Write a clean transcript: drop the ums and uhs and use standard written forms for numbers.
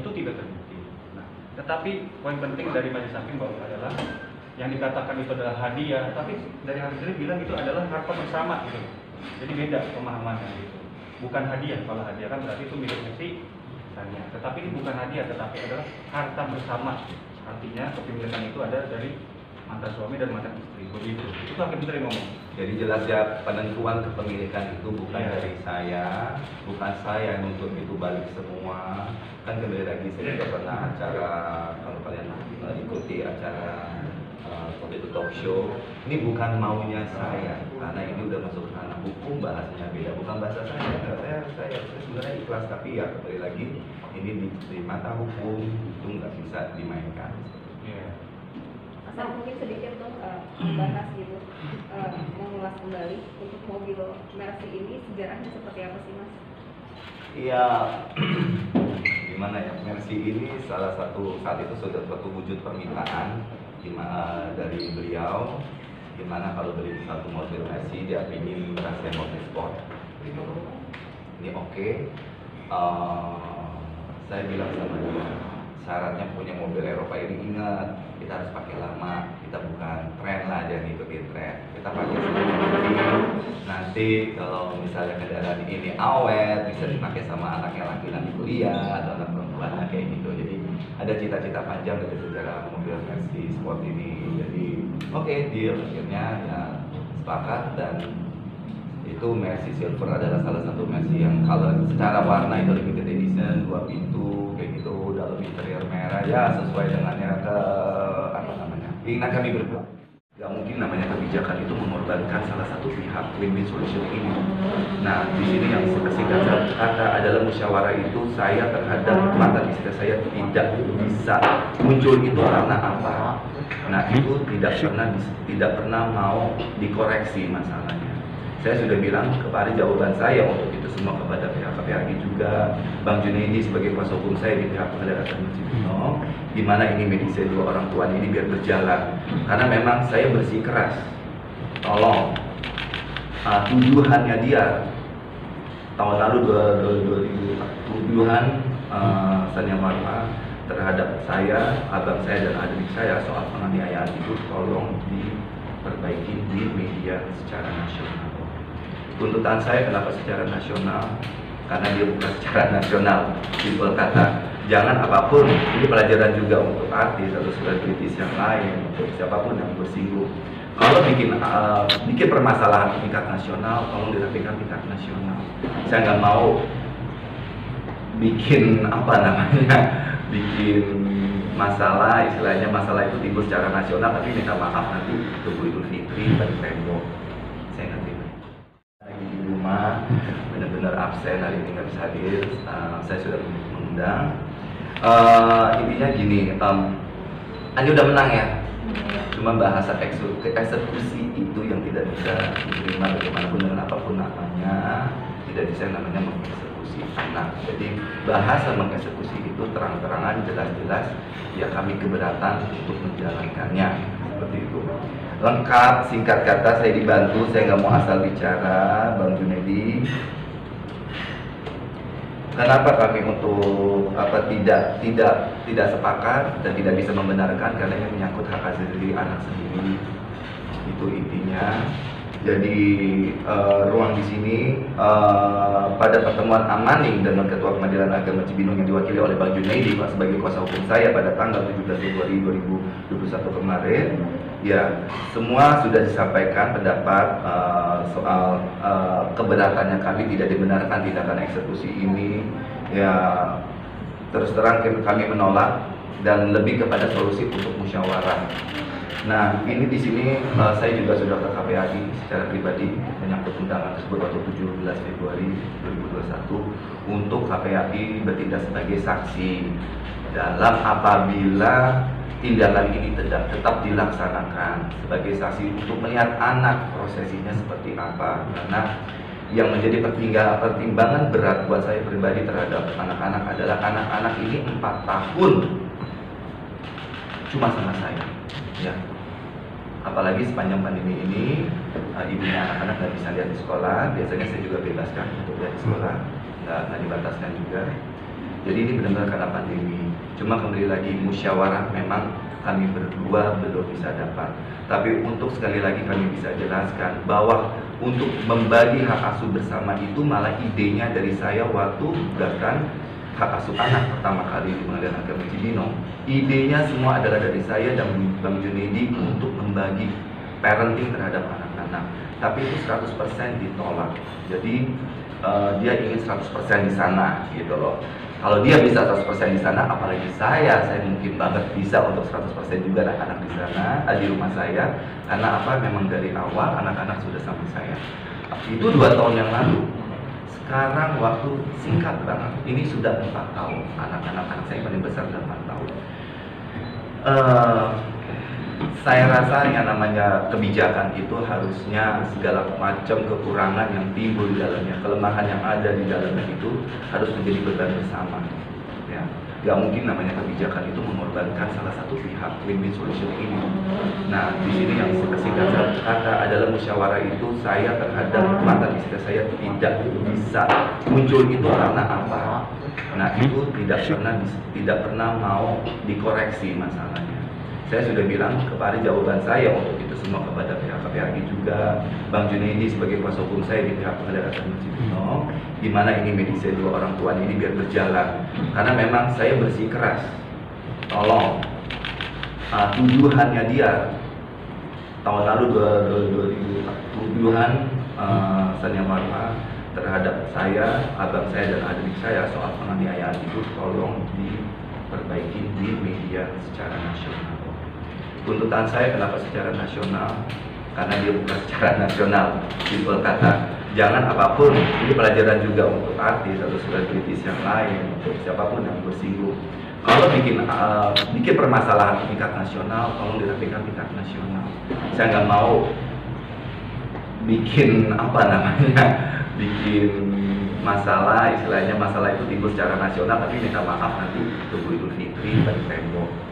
itu tidak terbukti. Nah, tetapi poin penting dari majelis hakim bahwa adalah yang dikatakan itu adalah hadiah, tapi dari hakim sendiri bilang itu adalah harta bersama gitu. Jadi beda pemahamannya gitu. Bukan hadiah, kalau hadiah kan berarti itu miliknya si misalnya. Tetapi ini bukan hadiah, tetapi adalah harta bersama. Artinya kepemilikan itu ada dari mantan suami dan mantan istri, begitu. Itu hakim sendiri ngomong. Jadi jelas ya, penentuan kepemilikan itu bukan dari saya, bukan saya yang nuntut itu balik semua. Kan kembali lagi saya juga pernah acara, kalau kalian ikuti acara itu talk show, ini bukan maunya saya, karena ini udah masuk ke ranah hukum, bahasanya beda, bukan bahasa saya sebenarnya ikhlas, tapi ya kembali lagi ini di mata hukum itu nggak bisa dimainkan. Asal mungkin sedikit tuh membahas gitu, mengulas kembali untuk mobil Mercy ini sejarahnya seperti apa sih Mas? Iya, gimana ya, Mercy ini salah satu saat itu sudah suatu wujud permintaan dari beliau, gimana kalau beli satu mobil Mercy dia ingin merasakan mobil sport gitu. Ini oke. Saya bilang sama dia, syaratnya punya mobil Eropa ini, ingat kita harus pakai lama, kita bukan tren lah, jangan ikutin tren, kita pakai sendiri. Nanti kalau misalnya kendaraan ini awet, bisa dipakai sama anaknya laki nanti kuliah atau anak perempuan kayak gitu. Jadi ada cita-cita panjang dari sejarah mobil Mercy Sport ini. Jadi oke, deal, akhirnya ya sepakat, dan itu Mercy Silver adalah salah satu Mercy yang color secara warna itu limited edition, 2 pintu kayak gitu, dalam interior merah ya sesuai dengan yang keinginan kami berdua. Gak mungkin namanya kebijakan itu mengorbankan salah satu pihak, win-win solution ini. Nah, di sini yang singkat kata adalah musyawarah itu saya terhadap mantan istri saya tidak bisa muncul itu karena apa? Nah, itu tidak pernah mau dikoreksi masalahnya. Saya sudah bilang kepada jawaban saya untuk itu semua kepada pihak KPAI juga, Bang Junaidi sebagai kuasa hukum saya di pihak Pengadilan Agama Cibinong, di mana ini medisnya dua orang tua ini biar berjalan. Karena memang saya bersikeras, tolong tuduhannya dia tahun lalu 2007-an Sania Marma terhadap saya, abang saya dan adik saya soal penganiayaan itu tolong diperbaiki di media secara nasional. Tuntutan saya kenapa secara nasional? Karena dia bukan secara nasional. Simpel kata, jangan apapun, ini pelajaran juga untuk artis atau selebritis yang lain, untuk siapapun yang bersinggung. Kalau bikin permasalahan di tingkat nasional, tolong dirapikan tingkat nasional. Saya nggak mau bikin bikin masalah, istilahnya masalah itu timbul secara nasional, tapi minta maaf nanti Idul Fitri bagi tembok. Saya nggak terima. Lagi di rumah, benar-benar absen hari ini nggak bisa hadir. Saya sudah mengundang. Intinya gini, Anda udah menang ya. Cuma bahasa eksekusi itu yang tidak bisa diterima bagaimanapun dengan apapun namanya, tidak bisa namanya mengeksekusi anak. Jadi bahasa mengeksekusi itu terang-terangan, jelas-jelas ya kami keberatan untuk menjalankannya, seperti itu. Lengkap, singkat kata saya dibantu, saya nggak mau asal bicara, Bang Junaidi. Kenapa kami untuk tidak sepakat dan tidak bisa membenarkan, karena ini menyangkut hak asasi anak sendiri, itu intinya. Jadi ruang di sini pada pertemuan Amaning dengan Ketua Pengadilan Agama Cibinong yang diwakili oleh Bang Junaidi sebagai kuasa hukum saya pada tanggal 17 Februari 2021 kemarin, ya semua sudah disampaikan pendapat soal keberatannya kami tidak dibenarkan tindakan eksekusi ini. Ya terus terang kami menolak dan lebih kepada solusi untuk musyawarah. Nah, ini di sini saya juga sudah ke KPAI secara pribadi menyangkut undangan tersebut waktu 17 Februari 2021 untuk KPAI bertindak sebagai saksi dalam apabila tindakan ini tetap dilaksanakan sebagai saksi untuk melihat anak prosesinya seperti apa. Karena yang menjadi pertimbangan berat buat saya pribadi terhadap anak-anak adalah anak-anak ini 4 tahun cuma sama saya, ya. Apalagi sepanjang pandemi ini, ibunya anak-anak nggak bisa lihat di sekolah. Biasanya saya juga bebaskan untuk lihat di sekolah, nggak dibataskan juga. Jadi ini benar-benar karena pandemi. Cuma kembali lagi musyawarah memang kami berdua belum bisa dapat. Tapi untuk sekali lagi kami bisa jelaskan bahwa untuk membagi hak asuh bersama itu malah idenya dari saya waktu gugatan hak asuh anak pertama kali di Pengadilan Agama Cibinong. Idenya semua adalah dari saya dan Bang Junedi untuk membagi parenting terhadap anak-anak. Tapi itu 100% ditolak. Jadi dia ingin 100% di sana gitu loh. Kalau dia bisa 100% di sana, apalagi saya mungkin banget bisa untuk 100% juga anak-anak di sana, di rumah saya. Karena apa? Memang dari awal anak-anak sudah sama saya. Itu 2 tahun yang lalu. Sekarang waktu singkat banget. Ini sudah 4 tahun. Anak-anak saya paling besar sudah 4 tahun. Saya rasa yang namanya kebijakan itu harusnya segala macam kekurangan yang timbul di dalamnya, kelemahan yang ada di dalamnya itu harus menjadi beban bersama. Ya, gak mungkin namanya kebijakan itu mengorbankan salah satu pihak. Win-win solution ini. Nah, di sini yang singkat kata adalah musyawarah itu saya terhadap mantan istri saya tidak bisa muncul itu karena apa? Nah, itu tidak pernah mau dikoreksi masalahnya. Saya sudah bilang kepada jawaban saya untuk itu semua kepada pihak KPAI juga, Bang Junedi sebagai kuasa hukum saya di pihak Pengadilan Agama Cibinong, di mana ini medisnya 2 orang tua ini biar berjalan. Karena memang saya bersikeras, tolong tuduhannya dia tahun lalu 2000 tuduhan Sania Marma terhadap saya, abang saya dan adik saya soal penganiayaan itu tolong diperbaiki di media secara nasional. Tuntutan saya kenapa secara nasional? Karena dia bukan secara nasional. Simpel kata, jangan apapun, ini pelajaran juga untuk artis atau selebritis yang lain, untuk siapapun yang bersinggung. Kalau bikin permasalahan tingkat nasional, tolong dirapikan tingkat nasional. Saya nggak mau bikin bikin masalah, istilahnya masalah itu timbul secara nasional, tapi minta maaf nanti tunggu Idul Fitri bagi tembok.